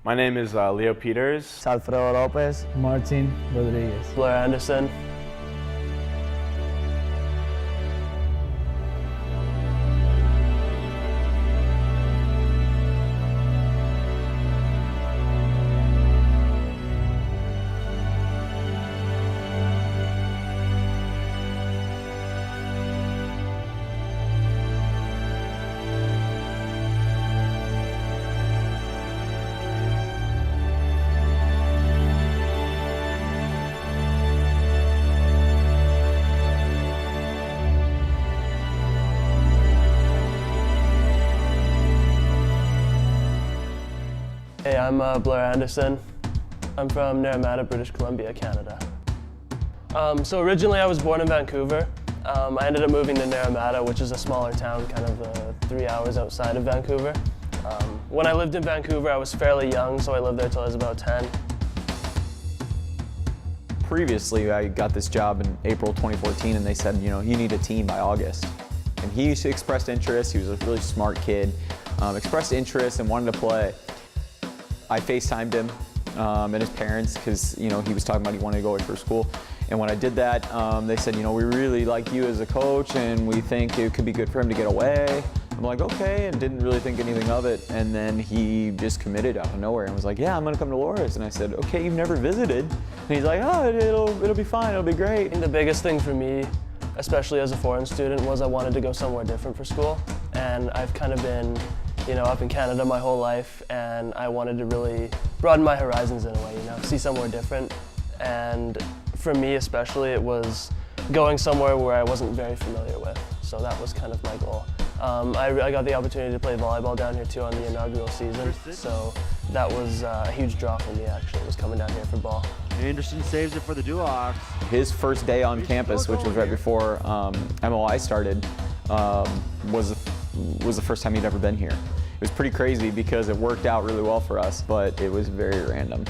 My name is Leo Peters. Alfredo Lopez. Martin Rodriguez. Blair Anderson. Hey, I'm Blair Anderson. I'm from Naramata, British Columbia, Canada. So originally I was born in Vancouver. I ended up moving to Naramata, which is a smaller town, kind of 3 hours outside of Vancouver. When I lived in Vancouver, I was fairly young, so I lived there till I was about 10. Previously, I got this job in April 2014, and they said, you need a team by August. And he expressed interest. He was a really smart kid, expressed interest and wanted to play. I FaceTimed him and his parents because he was talking about he wanted to go away for school. And when I did that, they said, we really like you as a coach and we think it could be good for him to get away. I'm like, okay, and didn't really think anything of it. And then he just committed out of nowhere and was like, yeah, I'm gonna come to Loras. And I said, okay, you've never visited. And he's like, oh, it'll be fine, it'll be great. I think the biggest thing for me, especially as a foreign student, was I wanted to go somewhere different for school. And I've kind of been up in Canada my whole life, and I wanted to really broaden my horizons in a way, see somewhere different. And for me especially, it was going somewhere where I wasn't very familiar with. So that was kind of my goal. I got the opportunity to play volleyball down here too on the inaugural season, so that was a huge draw for me actually, was coming down here for ball. Anderson saves it for the Duhawks. His first day on campus, which was right before MOI started, was the first time he'd ever been here. It was pretty crazy because it worked out really well for us, but it was very random.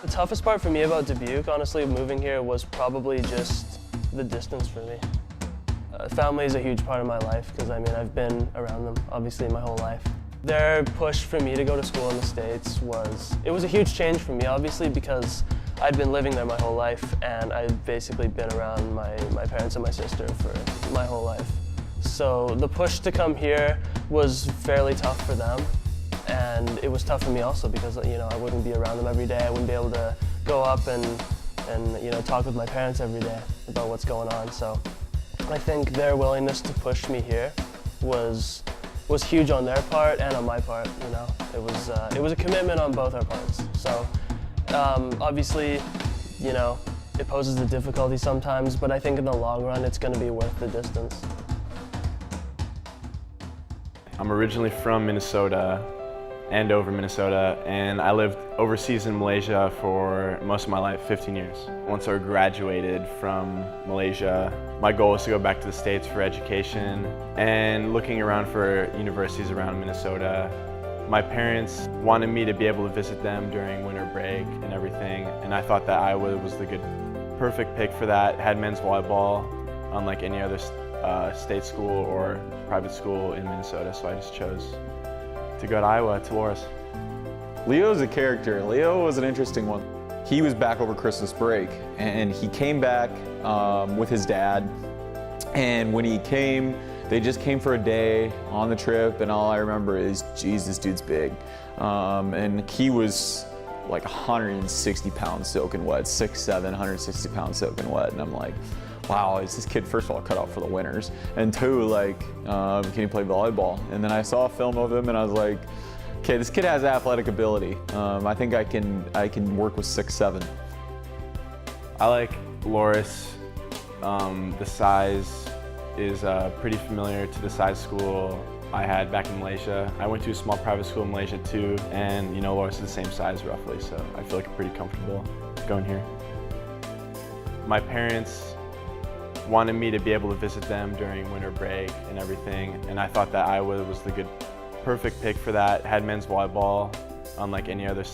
The toughest part for me about Dubuque, honestly, moving here was probably just the distance for me. Family is a huge part of my life because I've been around them obviously my whole life. Their push for me to go to school in the States was a huge change for me obviously because I'd been living there my whole life and I'd basically been around my parents and my sister for my whole life. So the push to come here was fairly tough for them, and it was tough for me also because I wouldn't be around them every day. I wouldn't be able to go up and talk with my parents every day about what's going on. So I think their willingness to push me here was huge on their part and on my part. It was a commitment on both our parts. So obviously, it poses a difficulty sometimes, but I think in the long run it's going to be worth the distance. I'm originally from Minnesota, Andover, Minnesota, and I lived overseas in Malaysia for most of my life, 15 years. Once I graduated from Malaysia, my goal was to go back to the States for education, and looking around for universities around Minnesota. My parents wanted me to be able to visit them during winter break and everything, and I thought that Iowa was the perfect pick for that. It had men's volleyball, unlike any other state school or private school in Minnesota, so I just chose to go to Iowa, to Loras. Leo's a character. Leo was an interesting one. He was back over Christmas break, and he came back with his dad, and when he came, they just came for a day on the trip, and all I remember is, geez, this dude's big. And he was like 160 pounds soaking wet, 6'7", 160 pounds soaking wet, and I'm like, wow, is this kid, first of all, cut out for the winners, and two, can he play volleyball? And then I saw a film of him and I was like, okay, this kid has athletic ability. I think I can work with 6'7". I like Loras. The size is pretty familiar to the size school I had back in Malaysia. I went to a small private school in Malaysia too, and Loras is the same size roughly, so I feel like I'm pretty comfortable going here. My parents wanted me to be able to visit them during winter break and everything, and I thought that Iowa was the perfect pick for that. It had men's volleyball, unlike any other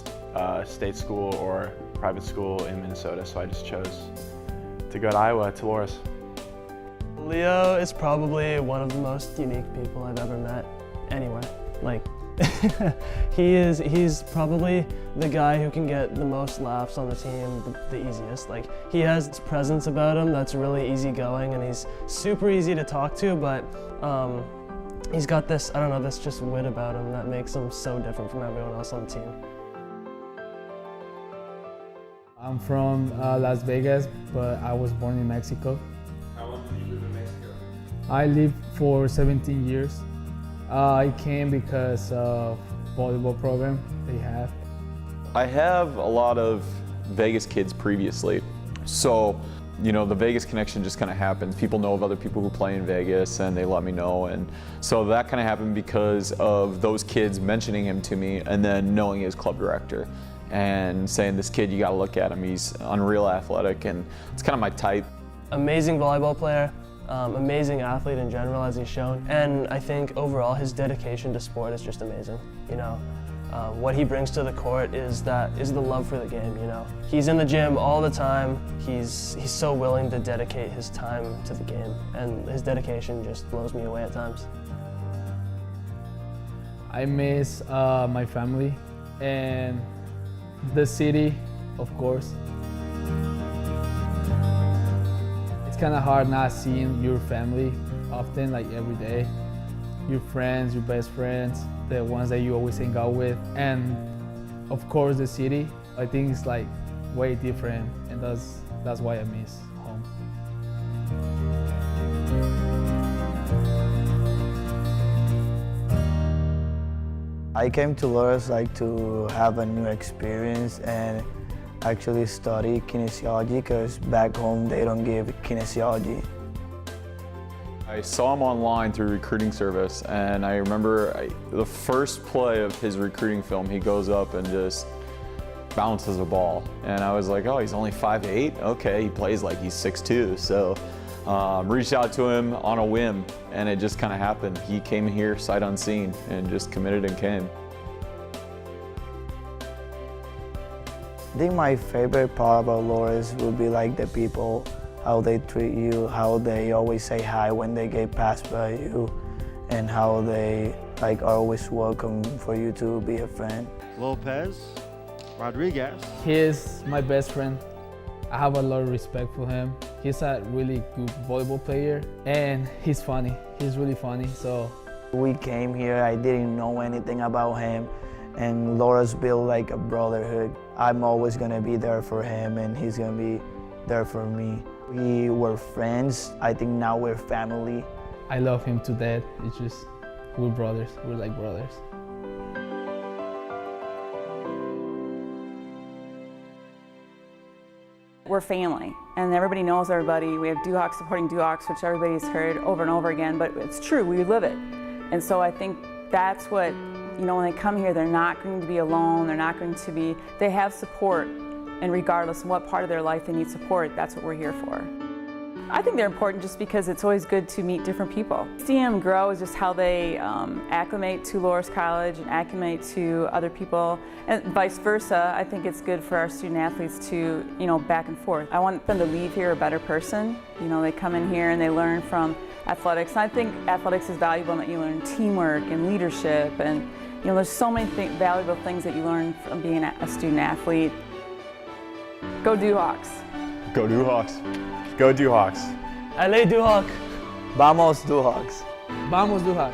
state school or private school in Minnesota, so I just chose to go to Iowa, to Loras. Leo is probably one of the most unique people I've ever met anywhere. He's probably the guy who can get the most laughs on the team the easiest. Like, he has this presence about him that's really easygoing, and he's super easy to talk to, but he's got this, I don't know, this just wit about him that makes him so different from everyone else on the team. I'm from Las Vegas, but I was born in Mexico. How long did you live in Mexico? I lived for 17 years. I came because of volleyball program they have. I have a lot of Vegas kids previously, so you know the Vegas connection just kind of happens. People know of other people who play in Vegas, and they let me know, and so that kind of happened because of those kids mentioning him to me, and then knowing his club director and saying, "This kid, you got to look at him. He's unreal athletic, and it's kind of my type." Amazing volleyball player. Amazing athlete in general, as he's shown, and I think overall his dedication to sport is just amazing. You know, what he brings to the court is the love for the game. You know, he's in the gym all the time. He's so willing to dedicate his time to the game, and his dedication just blows me away at times. I miss my family and the city, of course. It's kind of hard not seeing your family often, like every day. Your friends, your best friends, the ones that you always hang out with. And of course the city, I think it's like way different, and that's why I miss home. I came to Loras to have a new experience and actually study kinesiology, because back home they don't give kinesiology. I saw him online through recruiting service, and I remember the first play of his recruiting film, he goes up and just bounces a ball. And I was like, oh, he's only 5'8"? Okay, he plays like he's 6'2". So reached out to him on a whim, and it just kind of happened. He came here sight unseen and just committed and came. I think my favorite part about Loras would be like the people, how they treat you, how they always say hi when they get passed by you, and how they are always welcome for you to be a friend. Lopez Rodriguez. He is my best friend. I have a lot of respect for him. He's a really good volleyball player, and he's funny. He's really funny. So we came here, I didn't know anything about him, and Loras built like a brotherhood. I'm always gonna be there for him, and he's gonna be there for me. We were friends. I think now we're family. I love him to death. It's just, we're brothers. We're like brothers. We're family, and everybody knows everybody. We have Duhawks supporting Duhawks, which everybody's heard over and over again, but it's true, we live it. And so I think that's what, you know, when they come here, they're not going to be alone, they have support, and regardless of what part of their life they need support, that's what we're here for. I think they're important just because it's always good to meet different people. Seeing them grow is just how they acclimate to Loras College and acclimate to other people, and vice versa. I think it's good for our student athletes to, you know, back and forth. I want them to leave here a better person. You know, they come in here and they learn from athletics. And I think athletics is valuable in that you learn teamwork and leadership, and you know, there's so many valuable things that you learn from being a student athlete. Go Duhawks. Go Duhawks. Go Duhawks. LA Duhawk. Vamos Duhawks. Vamos, Duhawk.